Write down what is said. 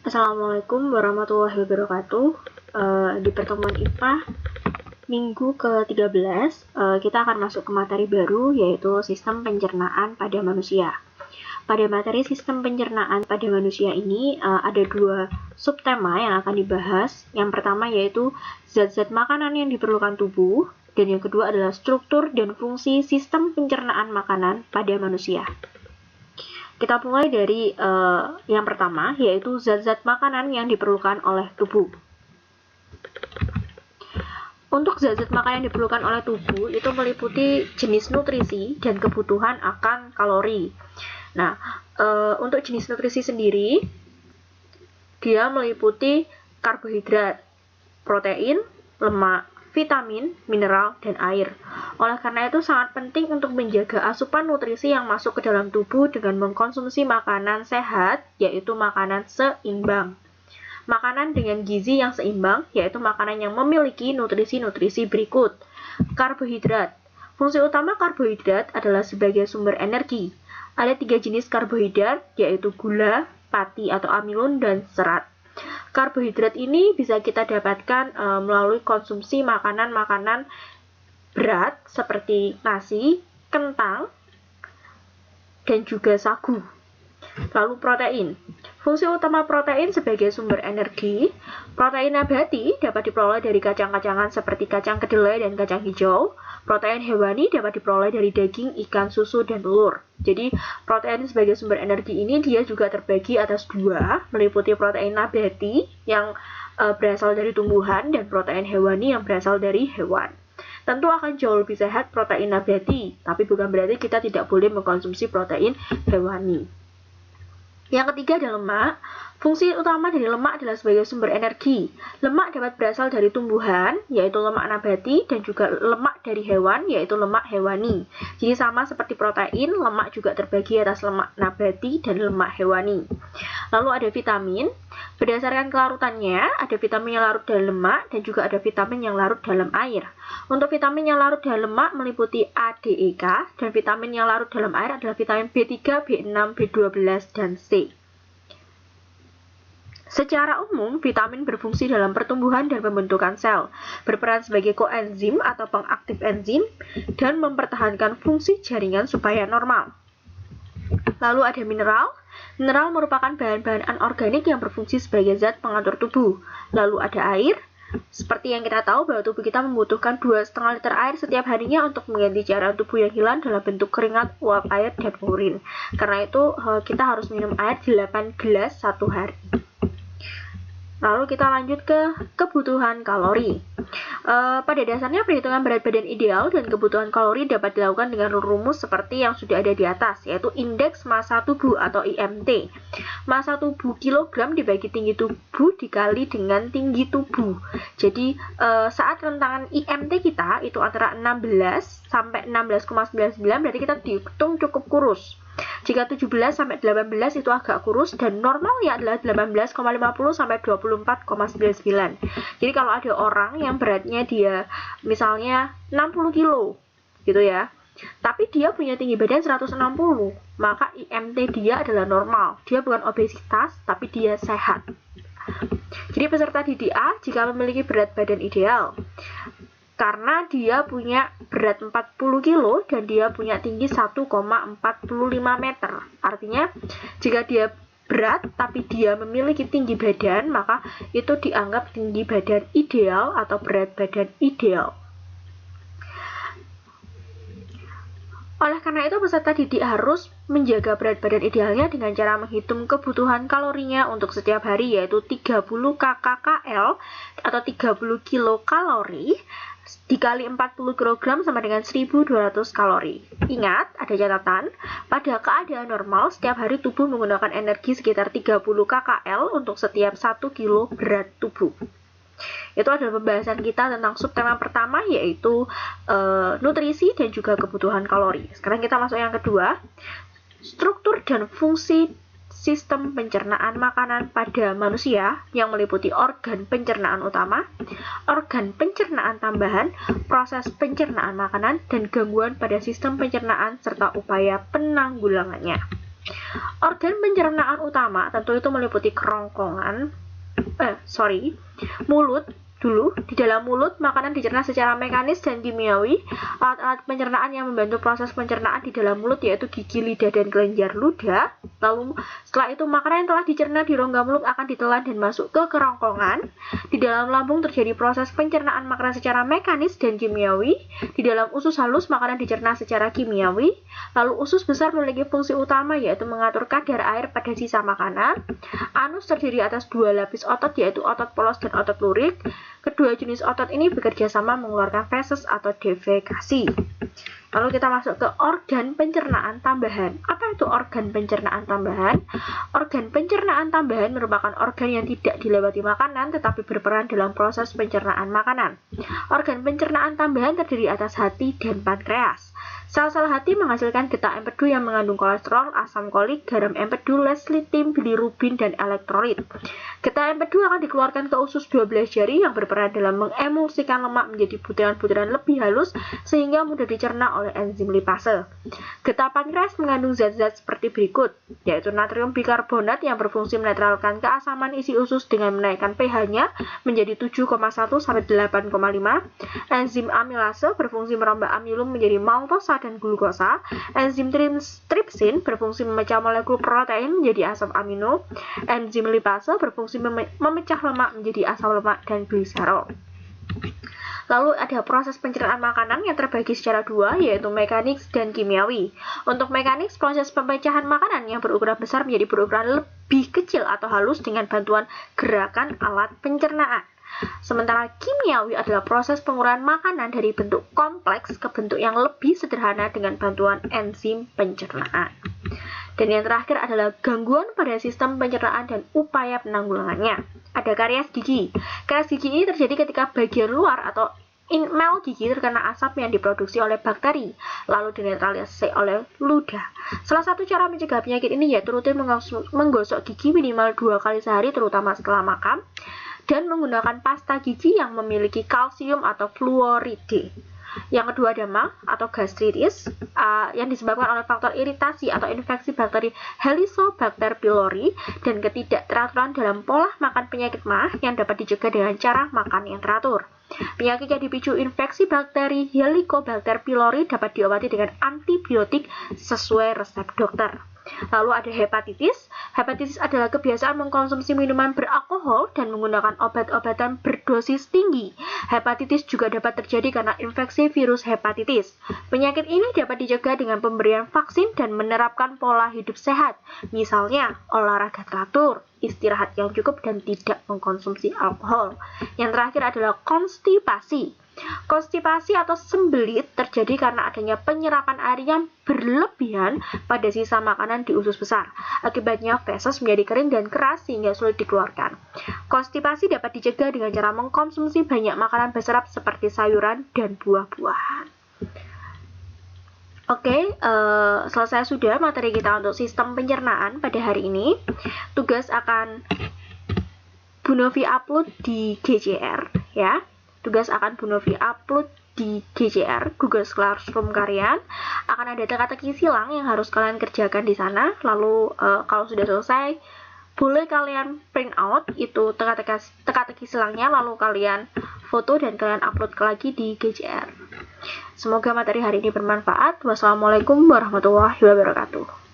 Assalamualaikum warahmatullahi wabarakatuh. Di pertemuan IPA minggu ke-13, kita akan masuk ke materi baru, yaitu sistem pencernaan pada manusia. Pada materi sistem pencernaan pada manusia ini, ada dua subtema yang akan dibahas. Yang pertama yaitu zat-zat makanan yang diperlukan tubuh, dan yang kedua adalah struktur dan fungsi sistem pencernaan makanan pada manusia. Kita mulai dari yang pertama, yaitu zat-zat makanan yang diperlukan oleh tubuh. Untuk zat-zat makanan yang diperlukan oleh tubuh itu meliputi jenis nutrisi dan kebutuhan akan kalori. Nah, untuk jenis nutrisi sendiri, dia meliputi karbohidrat, protein, lemak, vitamin, mineral, dan air. Oleh karena itu sangat penting untuk menjaga asupan nutrisi yang masuk ke dalam tubuh dengan mengkonsumsi makanan sehat, yaitu makanan seimbang. Makanan dengan gizi yang seimbang, yaitu makanan yang memiliki nutrisi-nutrisi berikut. Karbohidrat. Fungsi utama karbohidrat adalah sebagai sumber energi. Ada 3 jenis karbohidrat, yaitu gula, pati atau amilon, dan serat. Karbohidrat ini bisa kita dapatkan melalui konsumsi makanan-makanan berat seperti nasi, kentang, dan juga sagu. Lalu protein. Fungsi utama protein sebagai sumber energi. Protein nabati dapat diperoleh dari kacang-kacangan seperti kacang kedelai dan kacang hijau. Protein hewani dapat diperoleh dari daging, ikan, susu, dan telur. Jadi protein sebagai sumber energi ini dia juga terbagi atas dua, meliputi protein nabati yang berasal dari tumbuhan dan protein hewani yang berasal dari hewan. Tentu akan jauh lebih sehat protein nabati, tapi bukan berarti kita tidak boleh mengkonsumsi protein hewani. Yang ketiga adalah lemak. Fungsi utama dari lemak adalah sebagai sumber energi. Lemak dapat berasal dari tumbuhan, yaitu lemak nabati, dan juga lemak dari hewan, yaitu lemak hewani. Jadi sama seperti protein, lemak juga terbagi atas lemak nabati dan lemak hewani. Lalu ada vitamin. Berdasarkan kelarutannya, ada vitamin yang larut dalam lemak dan juga ada vitamin yang larut dalam air. Untuk vitamin yang larut dalam lemak meliputi A, D, E, K, dan vitamin yang larut dalam air adalah vitamin B3, B6, B12, dan C. Secara umum, vitamin berfungsi dalam pertumbuhan dan pembentukan sel, berperan sebagai koenzim atau pengaktif enzim, dan mempertahankan fungsi jaringan supaya normal. Lalu ada mineral. Mineral merupakan bahan-bahan anorganik yang berfungsi sebagai zat pengatur tubuh. Lalu ada air. Seperti yang kita tahu bahwa tubuh kita membutuhkan 2,5 liter air setiap harinya untuk mengganti cairan tubuh yang hilang dalam bentuk keringat, uap air, dan urin. Karena itu kita harus minum air 8 gelas satu hari. Lalu kita lanjut ke kebutuhan kalori. Pada dasarnya perhitungan berat badan ideal dan kebutuhan kalori dapat dilakukan dengan rumus seperti yang sudah ada di atas, yaitu indeks massa tubuh atau IMT. Massa tubuh kilogram dibagi tinggi tubuh dikali dengan tinggi tubuh. Jadi saat rentangan IMT kita itu antara 16 sampai 16,99 berarti kita dihitung cukup kurus. Jika 17 sampai 18 itu agak kurus dan normalnya adalah 18,50 sampai 24,99. Jadi kalau ada orang yang beratnya dia misalnya 60 kilo gitu ya, tapi dia punya tinggi badan 160, maka IMT dia adalah normal. Dia bukan obesitas, tapi dia sehat. Jadi peserta DDA jika memiliki berat badan ideal, karena dia punya berat 40 kilo dan dia punya tinggi 1,45 meter. Artinya jika dia berat tapi dia memiliki tinggi badan, maka itu dianggap tinggi badan ideal atau berat badan ideal. Oleh karena itu peserta didik harus menjaga berat badan idealnya dengan cara menghitung kebutuhan kalorinya untuk setiap hari, yaitu 30 kcal atau 30 kilokalori dikali 40 kg sama dengan 1200 kalori. Ingat, ada catatan, pada keadaan normal setiap hari tubuh menggunakan energi sekitar 30 kcal untuk setiap 1 kilo berat tubuh. Itu adalah pembahasan kita tentang subtema pertama, yaitu nutrisi dan juga kebutuhan kalori. Sekarang kita masuk yang kedua, struktur dan fungsi sistem pencernaan makanan pada manusia yang meliputi organ pencernaan utama, organ pencernaan tambahan, proses pencernaan makanan, dan gangguan pada sistem pencernaan serta upaya penanggulangannya. Organ pencernaan utama tentu itu meliputi mulut dulu. Di dalam mulut, makanan dicerna secara mekanis dan kimiawi. Alat-alat pencernaan yang membantu proses pencernaan di dalam mulut yaitu gigi, lidah, dan kelenjar ludah. Lalu setelah itu makanan yang telah dicerna di rongga mulut akan ditelan dan masuk ke kerongkongan. Di dalam lambung terjadi proses pencernaan makanan secara mekanis dan kimiawi. Di dalam usus halus makanan dicerna secara kimiawi. Lalu usus besar memiliki fungsi utama yaitu mengatur kadar air pada sisa makanan. Anus terdiri atas 2 lapis otot yaitu otot polos dan otot lurik. Kedua jenis otot ini bekerja sama mengeluarkan feses atau defekasi. Lalu kita masuk ke organ pencernaan tambahan. Apa itu organ pencernaan tambahan? Organ pencernaan tambahan merupakan organ yang tidak dilewati makanan tetapi berperan dalam proses pencernaan makanan. Organ pencernaan tambahan terdiri atas hati dan pankreas. Sel-sel hati menghasilkan getah empedu yang mengandung kolesterol, asam kolik, garam empedu, leslitim, bilirubin, dan elektrolit. Getah empedu akan dikeluarkan ke usus 12 jari yang berperan dalam mengemulsikan lemak menjadi butiran-butiran lebih halus sehingga mudah dicerna oleh enzim lipase. Getah pankreas mengandung zat-zat seperti berikut, yaitu natrium bikarbonat yang berfungsi menetralkan keasaman isi usus dengan menaikkan pH-nya menjadi 7,1 sampai 8,5. Enzim amilase berfungsi merombak amilum menjadi maltosa dan glukosa. Enzim trypsin berfungsi memecah molekul protein menjadi asam amino. Enzim lipase berfungsi memecah lemak menjadi asam lemak dan gliserol. Lalu ada proses pencernaan makanan yang terbagi secara dua, yaitu mekanik dan kimiawi. Untuk mekanik, proses pemecahan makanan yang berukuran besar menjadi berukuran lebih kecil atau halus dengan bantuan gerakan alat pencernaan. Sementara kimiawi adalah proses pengurahan makanan dari bentuk kompleks ke bentuk yang lebih sederhana dengan bantuan enzim pencernaan. Dan yang terakhir adalah gangguan pada sistem pencernaan dan upaya penanggulangannya. Ada karies gigi. Karies gigi ini terjadi ketika bagian luar atau inmel gigi terkena asap yang diproduksi oleh bakteri, lalu dinetralisasi oleh ludah. Salah satu cara mencegah penyakit ini yaitu rutin menggosok gigi minimal 2 kali sehari, terutama setelah makan, dan menggunakan pasta gigi yang memiliki kalsium atau fluoride. Yang kedua ada MA atau gastritis yang disebabkan oleh faktor iritasi atau infeksi bakteri Helicobacter pylori dan ketidakteraturan dalam pola makan penyakit MA yang dapat dicegah dengan cara makan yang teratur. Penyakit yang dipicu infeksi bakteri Helicobacter pylori dapat diobati dengan antibiotik sesuai resep dokter. Lalu ada hepatitis. Hepatitis adalah kebiasaan mengkonsumsi minuman beralkohol dan menggunakan obat-obatan berdosis tinggi. Hepatitis juga dapat terjadi karena infeksi virus hepatitis. Penyakit ini dapat dicegah dengan pemberian vaksin dan menerapkan pola hidup sehat, misalnya olahraga teratur, istirahat yang cukup, dan tidak mengkonsumsi alkohol. Yang terakhir adalah konstipasi. Konstipasi atau sembelit terjadi karena adanya penyerapan air yang berlebihan pada sisa makanan di usus besar. Akibatnya feses menjadi kering dan keras sehingga sulit dikeluarkan. Konstipasi dapat dicegah dengan cara mengkonsumsi banyak makanan berserat seperti sayuran dan buah-buahan. Oke, selesai sudah materi kita untuk sistem pencernaan pada hari ini. Tugas akan Bu Novi upload di GCR ya. Tugas akan Bu Novi upload di GCR, Google Classroom kalian. Akan ada teka-teki silang yang harus kalian kerjakan di sana. Lalu kalau sudah selesai, boleh kalian print out itu teka-teki silangnya, lalu kalian foto dan kalian upload lagi di GCR. Semoga materi hari ini bermanfaat. Wassalamualaikum warahmatullahi wabarakatuh.